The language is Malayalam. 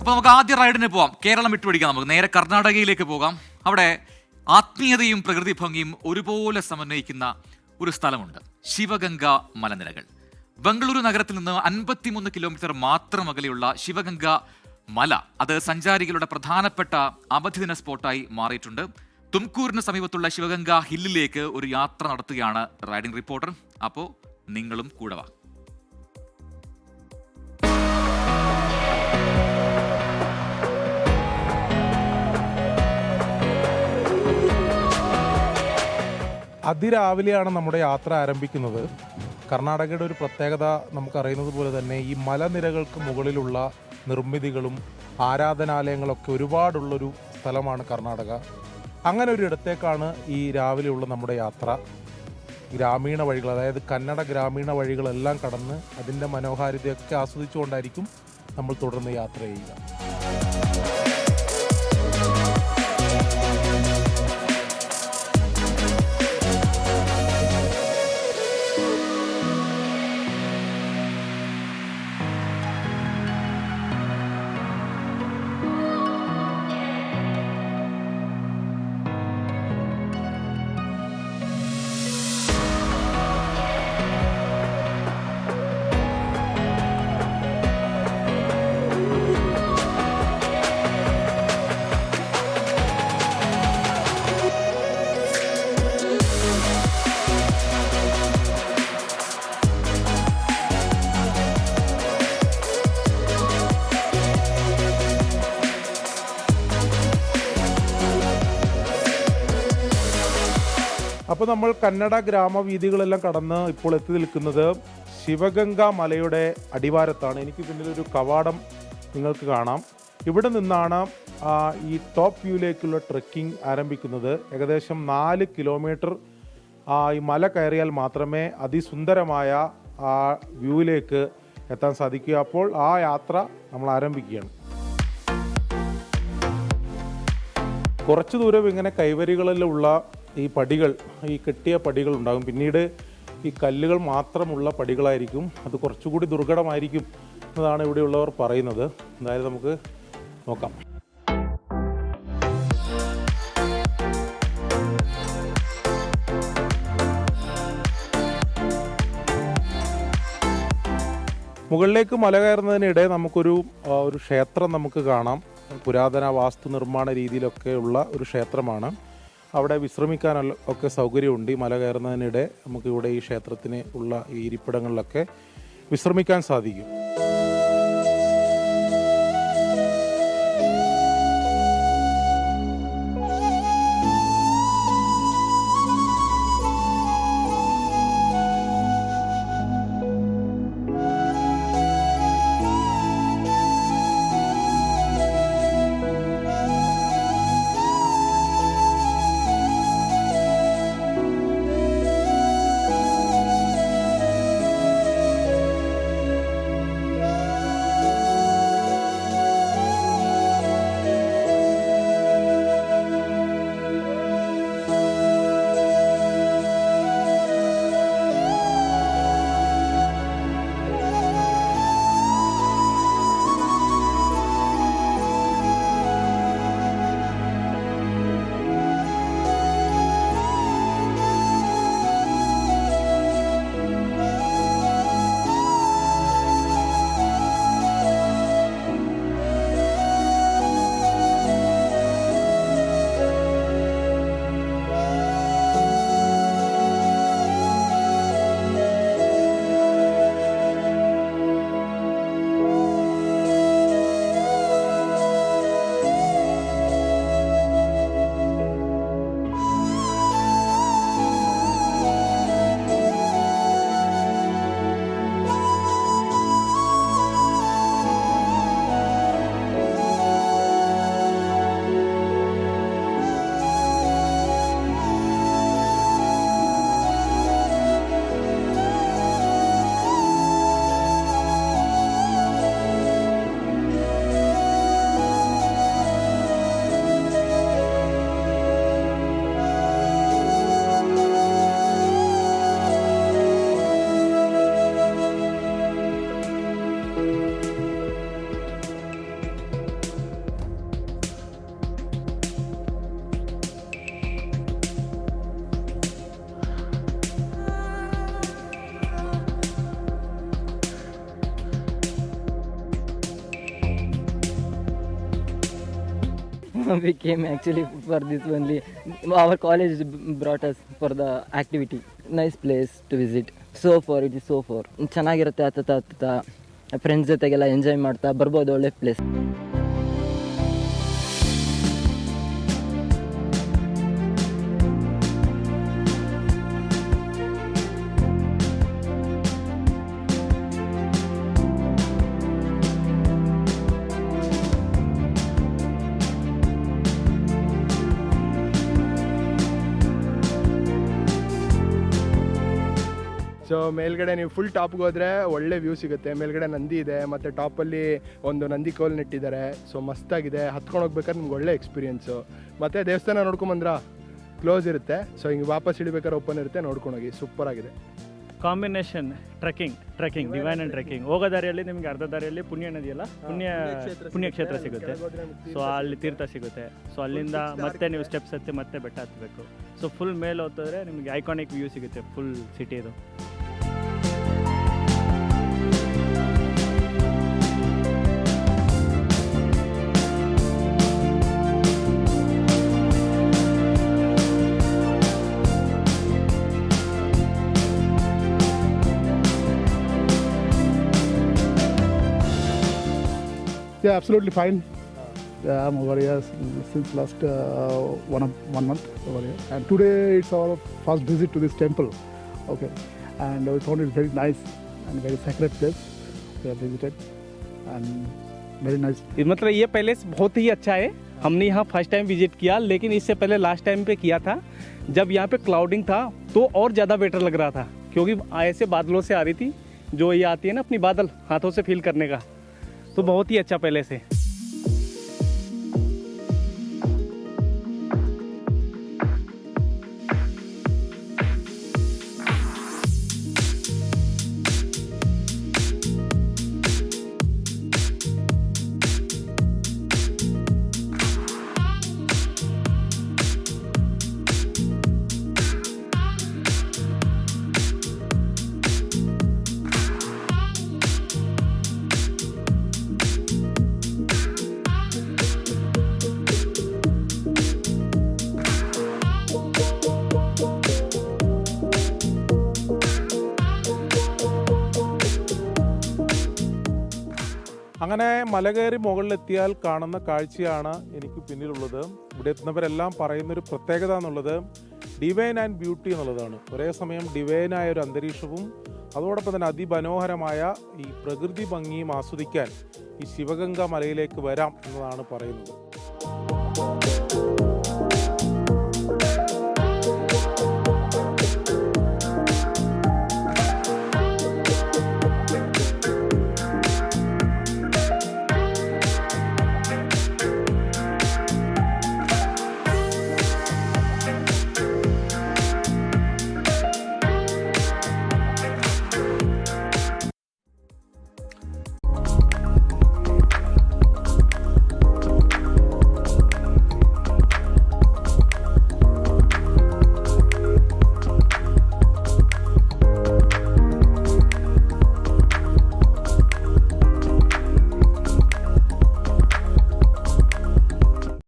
അപ്പോൾ നമുക്ക് ആദ്യ റൈഡിന് പോവാം. കേരളം വിട്ടുപിടിക്കാം. നമുക്ക് നേരെ കർണാടകയിലേക്ക് പോകാം. അവിടെ ആത്മീയതയും പ്രകൃതി ഭംഗിയും ഒരുപോലെ സമന്വയിക്കുന്ന ഒരു സ്ഥലമുണ്ട്, ശിവഗംഗ മലനിരകൾ. ബംഗളൂരു നഗരത്തിൽ നിന്ന് 53 കിലോമീറ്റർ മാത്രം അകലെയുള്ള ശിവഗംഗ മല, അത് സഞ്ചാരികളുടെ പ്രധാനപ്പെട്ട അവധിദിന സ്പോട്ടായി മാറിയിട്ടുണ്ട്. തുംകൂറിന് സമീപത്തുള്ള ശിവഗംഗ ഹില്ലിലേക്ക് ഒരു യാത്ര നടത്തുകയാണ് റൈഡിംഗ് റിപ്പോർട്ടർ. അപ്പോൾ നിങ്ങളും കൂടെ വാ. അതിരാവിലെയാണ് നമ്മുടെ യാത്ര ആരംഭിക്കുന്നത്. കർണാടകയുടെ ഒരു പ്രത്യേകത നമുക്കറിയുന്നത് പോലെ തന്നെ ഈ മലനിരകൾക്ക് മുകളിലുള്ള നിർമ്മിതികളും ആരാധനാലയങ്ങളൊക്കെ ഒരുപാടുള്ളൊരു സ്ഥലമാണ് കർണാടക. അങ്ങനെ ഒരു ഇടത്തേക്കാണ് ഈ രാവിലെയുള്ള നമ്മുടെ യാത്ര. ഗ്രാമീണ വഴികൾ, അതായത് കന്നഡ ഗ്രാമീണ വഴികളെല്ലാം കടന്ന് അതിൻ്റെ മനോഹാരിതയൊക്കെ ആസ്വദിച്ചുകൊണ്ടായിരിക്കും നമ്മൾ തുടർന്ന് യാത്ര ചെയ്യുക. അപ്പോൾ നമ്മൾ കന്നഡ ഗ്രാമവീഥികളെല്ലാം കടന്ന് ഇപ്പോൾ എത്തി നിൽക്കുന്നത് ശിവഗംഗ മലയുടെ അടിവാരത്താണ്. എനിക്ക് പിന്നിലൊരു കവാടം നിങ്ങൾക്ക് കാണാം. ഇവിടെ നിന്നാണ് ഈ ടോപ്പ് വ്യൂയിലേക്കുള്ള ട്രെക്കിംഗ് ആരംഭിക്കുന്നത്. ഏകദേശം 4 കിലോമീറ്റർ ഈ മല കയറിയാൽ മാത്രമേ അതിസുന്ദരമായ ആ വ്യൂയിലേക്ക് എത്താൻ സാധിക്കുക. അപ്പോൾ ആ യാത്ര നമ്മൾ ആരംഭിക്കുകയാണ്. കുറച്ച് ദൂരം ഇങ്ങനെ കൈവരികളിലുള്ള ഈ പടികൾ, ഈ കെട്ടിയ പടികൾ ഉണ്ടാകും. പിന്നീട് ഈ കല്ലുകൾ മാത്രമുള്ള പടികളായിരിക്കും. അത് കുറച്ചുകൂടി ദുർഘടമായിരിക്കും എന്നതാണ് ഇവിടെയുള്ളവർ പറയുന്നത്. എന്തായാലും നമുക്ക് നോക്കാം. മുകളിലേക്ക് മല കയറുന്നതിനിടെ നമുക്കൊരു ക്ഷേത്രം നമുക്ക് കാണാം. പുരാതന വാസ്തു നിർമ്മാണ രീതിയിലൊക്കെയുള്ള ഒരു ക്ഷേത്രമാണ്. അവിടെ വിശ്രമിക്കാനൊക്കെ സൗകര്യമുണ്ട്. ഈ മല കയറുന്നതിനിടെ നമുക്കിവിടെ ഈ ക്ഷേത്രത്തിന് ഉള്ള ഈ ഇരിപ്പിടങ്ങളിലൊക്കെ വിശ്രമിക്കാൻ സാധിക്കും. We came actually for this only. Our college brought us for the activity. Nice place to visit. So far, it is so far. ಚೆನ್ನಾಗಿರುತ್ತೆ ಹತ್ತ ಫ್ರೆಂಡ್ಸ್ ಜೊತೆಗೆಲ್ಲ ಎಂಜಾಯ್ ಮಾಡ್ತಾ ಬರ್ಬೋದು, ಒಳ್ಳೆ ಪ್ಲೇಸ್. ಸೊ ಮೇಲ್ಗಡೆ ನೀವು ಫುಲ್ ಟಾಪ್ಗೆ ಹೋದರೆ ಒಳ್ಳೆ ವ್ಯೂ ಸಿಗುತ್ತೆ. ಮೇಲ್ಗಡೆ ನಂದಿ ಇದೆ, ಮತ್ತು ಟಾಪಲ್ಲಿ ಒಂದು ನಂದಿ ಕೋಲ್ ನೆಟ್ಟಿದ್ದಾರೆ. ಸೊ ಮಸ್ತಾಗಿದೆ, ಹತ್ಕೊಂಡು ಹೋಗ್ಬೇಕಾದ್ರೆ ನಿಮ್ಗೆ ಒಳ್ಳೆ ಎಕ್ಸ್ಪೀರಿಯೆನ್ಸು. ಮತ್ತು ದೇವಸ್ಥಾನ ನೋಡ್ಕೊಂಬಂದ್ರ ಕ್ಲೋಸ್ ಇರುತ್ತೆ, ಸೊ ಹಿಂಗೆ ವಾಪಸ್ ಇಳಿಬೇಕಾದ್ರೆ ಓಪನ್ ಇರುತ್ತೆ, ನೋಡ್ಕೊಂಡೋಗಿ. ಸೂಪರಾಗಿದೆ. Combination trekking divine and trekking. ಹೋಗೋ ದಾರಿಯಲ್ಲಿ ನಿಮಗೆ ಅರ್ಧ ದಾರಿಯಲ್ಲಿ ಪುಣ್ಯ ನದಿಯಲ್ಲ, ಪುಣ್ಯಕ್ಷೇತ್ರ ಸಿಗುತ್ತೆ. ಸೊ ಅಲ್ಲಿ ತೀರ್ಥ ಸಿಗುತ್ತೆ. ಸೊ ಅಲ್ಲಿಂದ ಮತ್ತೆ ನೀವು ಸ್ಟೆಪ್ಸ್ ಹತ್ತಿ ಮತ್ತೆ ಬೆಟ್ಟ ಹತ್ತಬೇಕು. ಸೊ ಫುಲ್ ಮೇಲೆ ಹೋದ್ರೆ ನಿಮಗೆ ಐಕಾನಿಕ್ ವ್ಯೂ ಸಿಗುತ್ತೆ full ಸಿಟಿದು. Yeah, absolutely fine. I'm over here since last 1 month over here, and today it's our first visit to this temple. Okay, and we found it very nice and very sacred place. We have visited and very nice. मतलब ये पैलेस बहुत ही अच्छा है. हमने यहाँ फर्स्ट टाइम विजिट किया, लेकिन इससे पहले लास्ट टाइम पे किया था. जब यहाँ पे क्लाउडिंग था तो और ज़्यादा बेटर लग रहा था, क्योंकि ऐसे बादलों से आ रही थी, जो ये आती है ना अपनी बादल हाथों से फील करने का. तो बहुत ही अच्छा पैलेस है. അങ്ങനെ മല കയറി മുകളിലെത്തിയാൽ കാണുന്ന കാഴ്ചയാണ് എനിക്ക് പിന്നിലുള്ളത്. ഇവിടെ എത്തുന്നവരെല്ലാം പറയുന്നൊരു പ്രത്യേകത എന്നുള്ളത് ഡിവൈൻ ആൻഡ് ബ്യൂട്ടി എന്നുള്ളതാണ്. ഒരേ സമയം ഡിവൈനായ ഒരു അന്തരീക്ഷവും അതോടൊപ്പം തന്നെ അതിമനോഹരമായ ഈ പ്രകൃതി ഭംഗിയും ആസ്വദിക്കാൻ ഈ ശിവഗംഗ മലയിലേക്ക് വരാം എന്നതാണ് പറയുന്നത്.